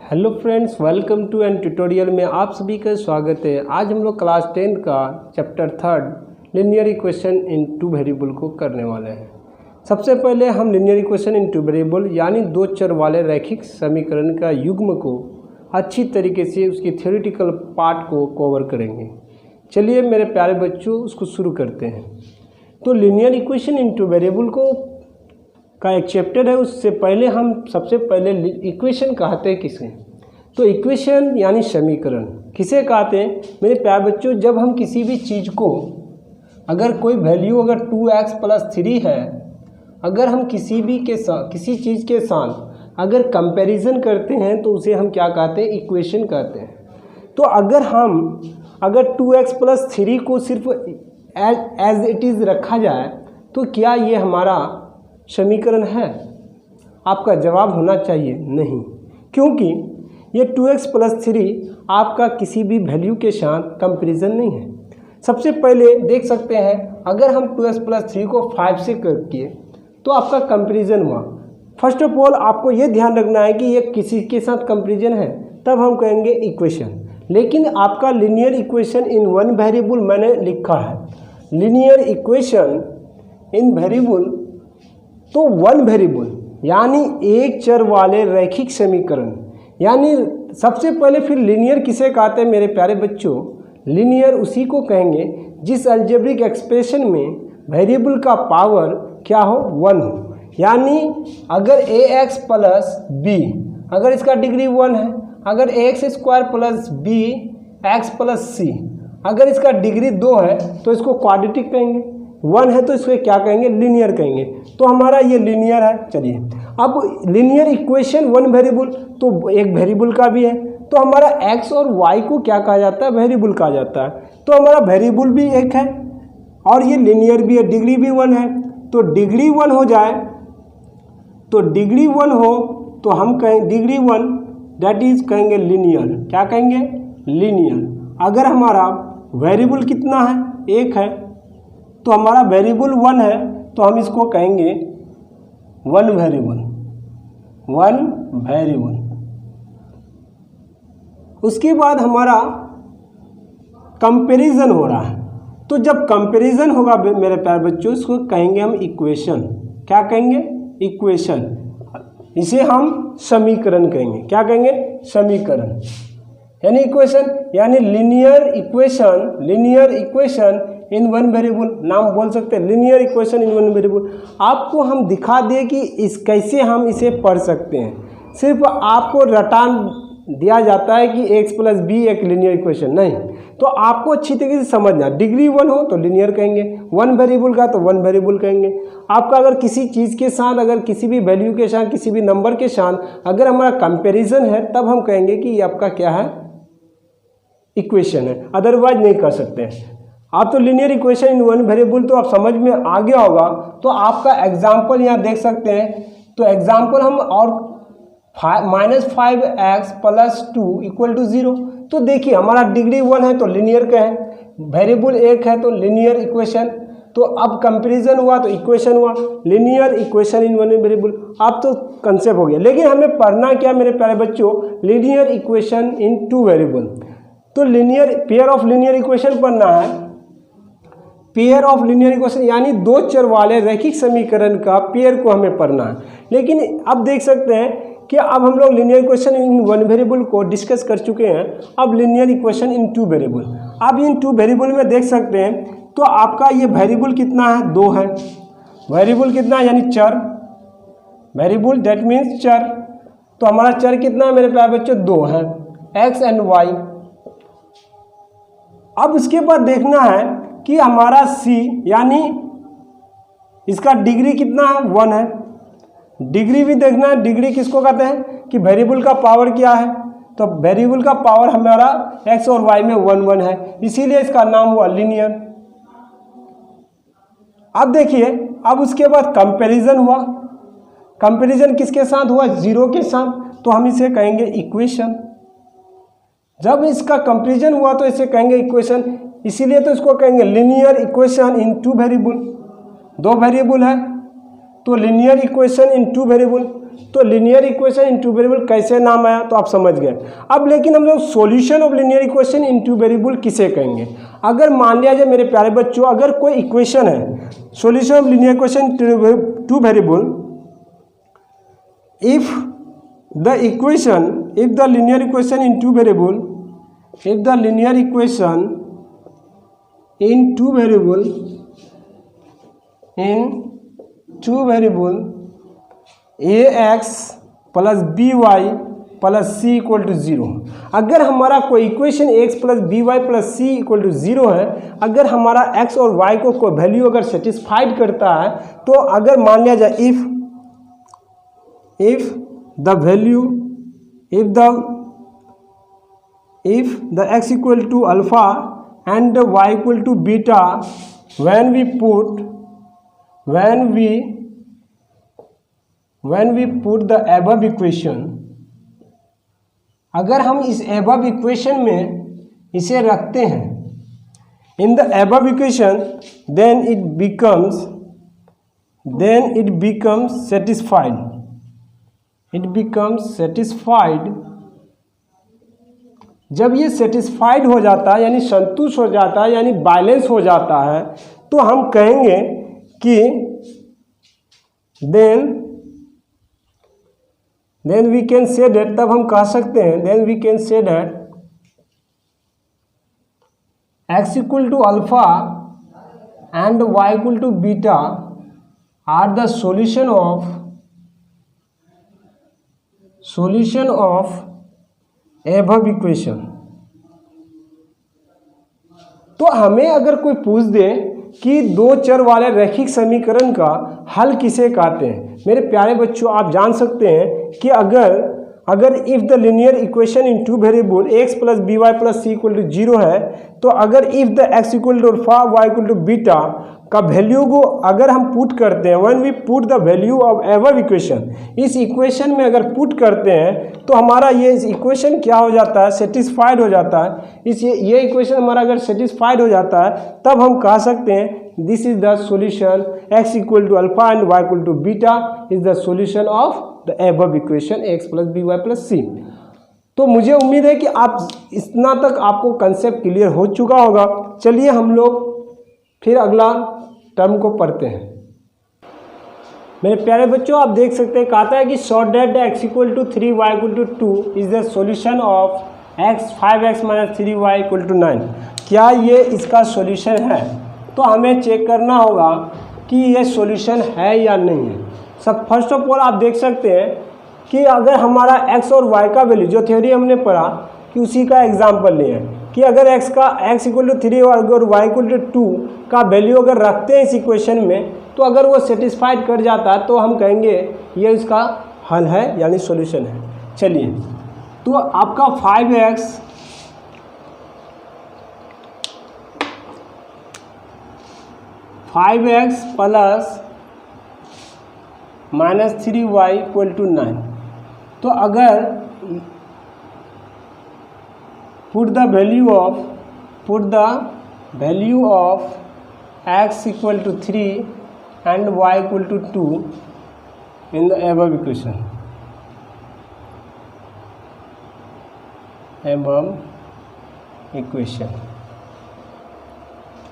Hello friends, welcome to N tutorial में आप सभी का स्वागत है। आज हम लोग क्लास 10 का chapter 3 linear equation in two variable को करने वाले हैं। सबसे पहले हम linear equation in two variable यानी दो चर वाले रैखिक समीकरण का युग्म को अच्छी तरीके से उसकी थ्योरेटिकल पार्ट को कवर करेंगे। चलिए मेरे प्यारे बच्चों, उसको शुरू करते हैं। तो linear equation in two variable का एक चैप्टर है। उससे पहले हम सबसे पहले इक्वेशन कहते हैं किसे, तो इक्वेशन यानी समीकरण किसे कहते हैं मेरे प्यारे बच्चों। जब हम किसी भी चीज़ को अगर कोई वैल्यू अगर 2x + 3 है, अगर हम किसी चीज़ के साथ अगर कंपैरिजन करते हैं तो उसे हम क्या कहते हैं, इक्वेशन कहते हैं। तो अगर 2x + 3 को सिर्फ एज इट इज़ रखा जाए तो क्या ये हमारा समीकरण है? आपका जवाब होना चाहिए नहीं, क्योंकि ये 2x + 3 आपका किसी भी वैल्यू के साथ कंपैरिजन नहीं है। सबसे पहले देख सकते हैं, अगर हम 2x + 3 को 5 से करके तो आपका कंपैरिजन हुआ। फर्स्ट ऑफ ऑल आपको ये ध्यान रखना है कि ये किसी के साथ कंपैरिजन है, तब हम कहेंगे इक्वेशन। लेकिन आपका linear equation in one variable मैंने लिखा है, लीनियर इक्वेशन इन वेरिएबल, तो वन वेरिएबल यानी एक चर वाले रैखिक समीकरण। यानी सबसे पहले फिर लीनियर किसे कहते हैं मेरे प्यारे बच्चों, लीनियर उसी को कहेंगे जिस अलजेब्रिक एक्सप्रेशन में वेरिएबल का पावर क्या हो, 1 हो। यानी अगर ax + b, अगर इसका डिग्री 1 है, अगर ax² + b x + c, अगर इसका डिग्री 2 है तो इसको क्वाड्रेटिक कहेंगे, 1 है तो इसको क्या कहेंगे, लीनियर कहेंगे। तो हमारा ये लीनियर है। चलिए अब लीनियर इक्वेशन वन वेरिएबल, तो एक वेरिएबल का भी है, तो हमारा x और y को क्या कहा जाता है, वेरिएबल कहा जाता है। तो हमारा वेरिएबल भी एक है और ये लीनियर भी है, डिग्री भी 1 है। तो डिग्री 1 हो जाए, तो डिग्री 1 हो तो हम कहें डिग्री 1 दैट इज कहेंगे लीनियर। क्या कहेंगे, लीनियर। अगर हमारा वेरिएबल कितना है, 1 है, तो हमारा वेरिएबल 1 है तो हम इसको कहेंगे वन वेरिएबल। उसके बाद हमारा कंपैरिजन हो रहा है, तो जब कंपैरिजन होगा मेरे प्यारे बच्चों, इसको कहेंगे हम इक्वेशन। क्या कहेंगे, इक्वेशन। इसे हम समीकरण कहेंगे। क्या कहेंगे, समीकरण यानी इक्वेशन, यानी linear equation in one variable. नाम बोल सकते हैं linear equation in one variable. आपको हम दिखा दें कि कैसे हम इसे पढ़ सकते हैं। सिर्फ आपको रटान दिया जाता है कि x + b एक लीनियर इक्वेशन नहीं, तो आपको अच्छी तरीके से समझना। डिग्री 1 हो तो लीनियर कहेंगे, वन वेरिएबल का तो वन वेरिएबल कहेंगे। आपका अगर किसी चीज़ के साथ, अगर किसी भी वैल्यू के साथ, किसी भी नंबर के साथ अगर हमारा कंपैरिजन है, तब हम कहेंगे कि ये आपका क्या है, इक्वेशन है। अदरवाइज नहीं कर सकते हैं आप। तो linear equation in one variable तो आप समझ में आ गया होगा। तो आपका एग्जाम्पल यहाँ देख सकते हैं। तो एग्जाम्पल हम और -5x + 2 = 0। तो देखिए हमारा डिग्री 1 है तो लीनियर का है, वेरिएबल 1 है तो लीनियर इक्वेशन। तो अब कंपैरिजन हुआ तो इक्वेशन हुआ, linear equation in one variable. अब तो कंसेप्ट हो गया। लेकिन हमें पढ़ना क्या मेरे प्यारे बच्चों, linear equation in two variable. तो linear pair of linear equation पढ़ना है। पेयर ऑफ लीनियर इक्वेशन यानी दो चर वाले रैखिक समीकरण का पेयर को हमें पढ़ना है। लेकिन अब देख सकते हैं कि अब हम लोग linear equation in one variable को डिस्कस कर चुके हैं। अब linear equation in two variable, अब इन टू वेरिएबल में देख सकते हैं तो आपका ये वेरिएबल कितना है, 2 है। वेरिएबल कितना है, यानी चर, वेरिएबल दैट मीन्स चर। तो हमारा चर कितना है मेरे प्यारे बच्चों, 2 है, x एंड y। अब उसके बाद देखना है कि हमारा c यानी इसका डिग्री कितना है, 1 है। डिग्री भी देखना है, डिग्री किसको कहते हैं कि वेरिएबल का पावर क्या है। तो वेरिएबल का पावर हमारा x और y में 1 है, इसीलिए इसका नाम हुआ लीनियर। अब देखिए, अब उसके बाद कंपैरिजन हुआ। कंपैरिजन किसके साथ हुआ, 0 के साथ, तो हम इसे कहेंगे इक्वेशन। जब इसका कंपैरिजन हुआ तो इसे कहेंगे इक्वेशन, इसीलिए तो इसको कहेंगे linear equation in two variable. 2 variable है तो linear equation in two variable. तो linear equation in two variable कैसे नाम आया तो आप समझ गए। अब लेकिन हम लोग solution of linear equation in two variable किसे कहेंगे। अगर मान लिया जाए मेरे प्यारे बच्चों, अगर कोई इक्वेशन है solution of linear equation two variable, if the linear equation in two variable, if the linear equation in two variable ax plus by plus c equal to 0, अगर हमारा कोई equation x plus by plus c equal to 0 है, अगर हमारा x और y को कोई value अगर सेटिस्फाइड करता है, तो अगर मान लिया जाए if the x equal to alpha and the y equal to beta, when we put the above equation, अगर हम इस above equation में इसे रखते हैं in the above equation, then it becomes satisfied. It becomes satisfied. जब ये satisfied हो जाता है यानी संतुष्ट हो जाता है यानी बैलेंस हो जाता है, तो हम कहेंगे कि then we can say that, तब हम कह सकते हैं then we can say that x equal to alpha and y equal to beta are the solution of above equation। तो हमें अगर कोई पूछ दे कि दो चर वाले रैखिक समीकरण का हल किसे कहते हैं, मेरे प्यारे बच्चों आप जान सकते हैं कि अगर if the linear equation in two variable x plus B Y plus C equal to 0 है, तो अगर if the x equal to alpha y equal to beta का वैल्यू को अगर हम पुट करते हैं, when we put the value of every equation, इस इक्वेशन में अगर पुट करते हैं तो हमारा ये इक्वेशन क्या हो जाता है, सेटिस्फाइड हो जाता है। ये इक्वेशन हमारा अगर सेटिस्फाइड हो जाता है, तब हम कह सकते हैं this is the solution, x equal to alpha and y equal to beta is the solution of the above equation x plus B Y plus c. तो मुझे उम्मीद है कि आप इतना तक आपको कंसेप्ट क्लियर हो चुका होगा। चलिए हम लोग फिर अगला टर्म को पढ़ते हैं। मेरे प्यारे बच्चों आप देख सकते हैं, कहता है कि शॉर्ट that x equal to 3y equal to 2 is the solution of x 5x minus 3y equal to 9। क्या ये इसका सॉल्यूशन है? तो हमें चेक करना होगा कि ये सॉल्यूशन है या नहीं है। सब फर्स्ट ऑफ ऑल आप देख सकते हैं कि अगर हमारा x और y का वैल्यू, जो थ्योरी हमने पढ़ा कि उसी का एग्जाम्पल लिया है कि अगर x इक्वल टू 3 और y इक्वल टू 2 का वैल्यू अगर रखते हैं इस इक्वेशन में, तो अगर वो सेटिस्फाइड कर जाता है तो हम कहेंगे ये इसका हल है यानी सॉल्यूशन है। चलिए, तो आपका 5x plus minus 3y equal to 9, तो अगर put the value of x equal to 3 and y equal to 2 in the above equation,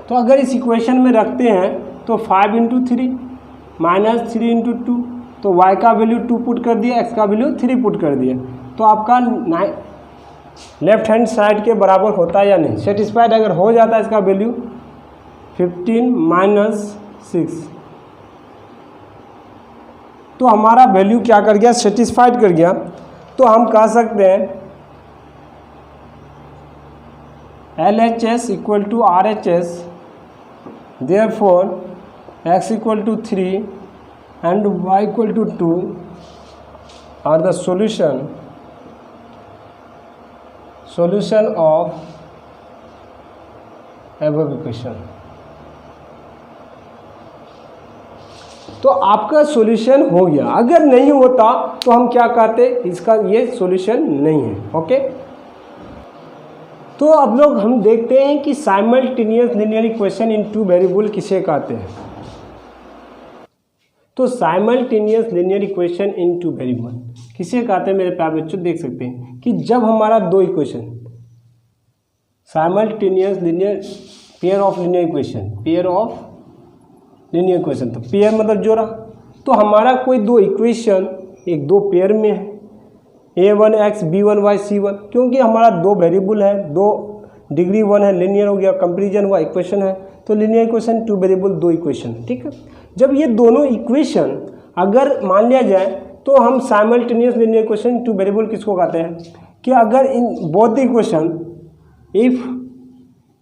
तो अगर इस इक्वेशन में रखते हैं तो 5 इंटू 3 माइनस 3 इंटू 2, तो y का वैल्यू 2 पुट कर दिया, x का वैल्यू 3 पुट कर दिया, तो आपका लेफ्ट हैंड साइड के बराबर होता है या नहीं, सेटिस्फाइड अगर हो जाता है इसका वैल्यू 15 माइनस 6, तो हमारा वैल्यू क्या कर गया, सेटिस्फाइड कर गया। तो हम कह सकते हैं LHS equal to RHS, therefore x equal to 3 and y equal to 2 are the solution of above equation। तो आपका सॉल्यूशन हो गया। अगर नहीं होता तो हम क्या कहते, इसका ये सॉल्यूशन नहीं है। ओके, तो अब लोग हम देखते हैं कि simultaneous linear equation in two variable किसे कहते हैं। तो simultaneous linear equation in two variable किसे कहते हैं मेरे प्यारे बच्चों? देख सकते हैं कि जब हमारा दो equation simultaneous linear pair of linear equation, pair of linear equation, तो पेयर मतलब जोड़ा, तो हमारा कोई दो इक्वेशन एक दो पेयर में है, a1x b1y c1, क्योंकि हमारा दो वेरिएबल है, दो डिग्री वन है, लीनियर हो गया, कंपेरिजन हुआ, इक्वेशन है, तो लीनियर इक्वेशन टू वेरिएबल दो इक्वेशन, ठीक है। जब ये दोनों इक्वेशन अगर मान लिया जाए तो हम simultaneous linear equation two variable किसको कहते हैं कि अगर in both equation if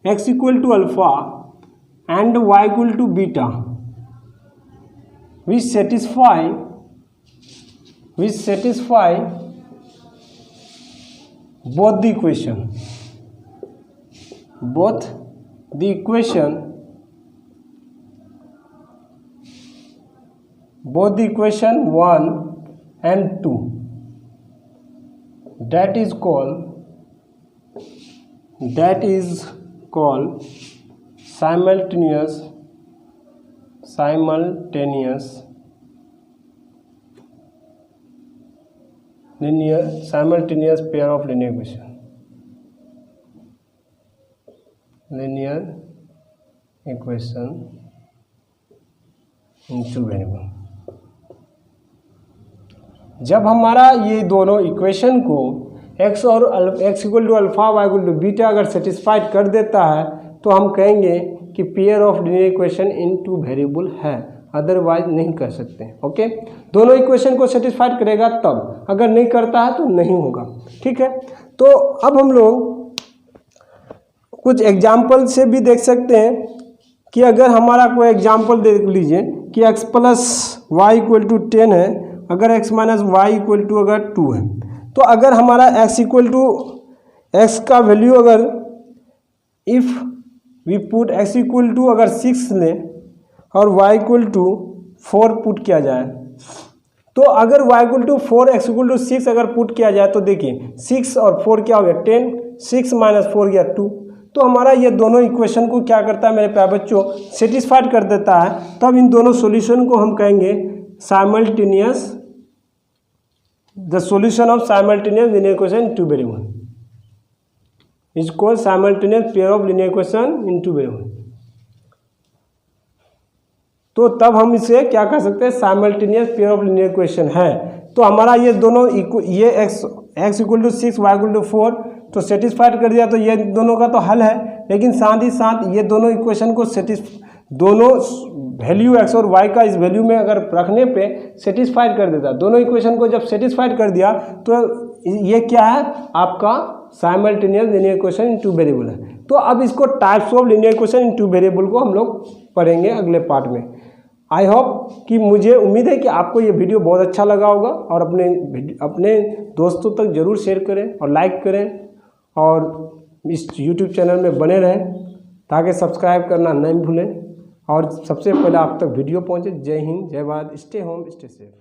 x equal to alpha and y equal to beta which satisfy both the equation 1 and 2, that is called simultaneous pair of linear equation, into variable. जब हमारा ये दोनों equation को x और x equal to alpha y equal to beta अगर satisfied कर देता है तो हम कहेंगे कि pair of linear equation in two variable है, अदरवाइज नहीं कर सकते। ओके, दोनों इक्वेशन को सेटिस्फाइड करेगा तब, अगर नहीं करता है तो नहीं होगा, ठीक है। तो अब हम लोग कुछ एग्जाम्पल से भी देख सकते हैं कि अगर हमारा कोई एग्जाम्पल देख लीजिए कि x plus Y equal to 10 है, अगर x minus Y equal to अगर 2 है, तो अगर हमारा x इक्वल टू x का वैल्यू अगर if we put x equal to अगर 6 लें और y इक्वल टू 4 पुट किया जाए, तो अगर y equal to 4 x equal to 6 अगर पुट किया जाए तो देखिए 6 और 4 क्या हो गया 10, 6 माइनस 4 गया 2, तो हमारा ये दोनों इक्वेशन को क्या करता है मेरे प्यारे बच्चों, सेटिस्फाइड कर देता है। तब इन दोनों सॉल्यूशन को हम कहेंगे simultaneous, the solution of simultaneous linear equation two variable is called simultaneous pair of linear equation in two variable. तो तब हम इसे क्या कह सकते हैं, simultaneous pair of linear equation है। तो हमारा ये दोनों ये x equal to 6 y equal to 4 तो सेटिस्फाइड कर दिया, तो ये दोनों का तो हल है, लेकिन साथ ही साथ ये दोनों इक्वेशन को दोनों वैल्यू x और y का इस वैल्यू में अगर रखने पे सेटिस्फाइड कर देता, दोनों इक्वेशन को जब सेटिस्फाइड कर दिया तो ये क्या है आपका simultaneous linear equation in two variable है। तो अब इसको types of linear equation in two variable को हम लोग पढ़ेंगे अगले पार्ट में। आई होप कि मुझे उम्मीद है कि आपको ये वीडियो बहुत अच्छा लगा होगा, और अपने दोस्तों तक ज़रूर शेयर करें और लाइक करें और इस YouTube चैनल में बने रहें ताकि सब्सक्राइब करना नहीं भूलें और सबसे पहले आप तक वीडियो पहुंचे। जय हिंद, जय Bharat, stay home stay safe.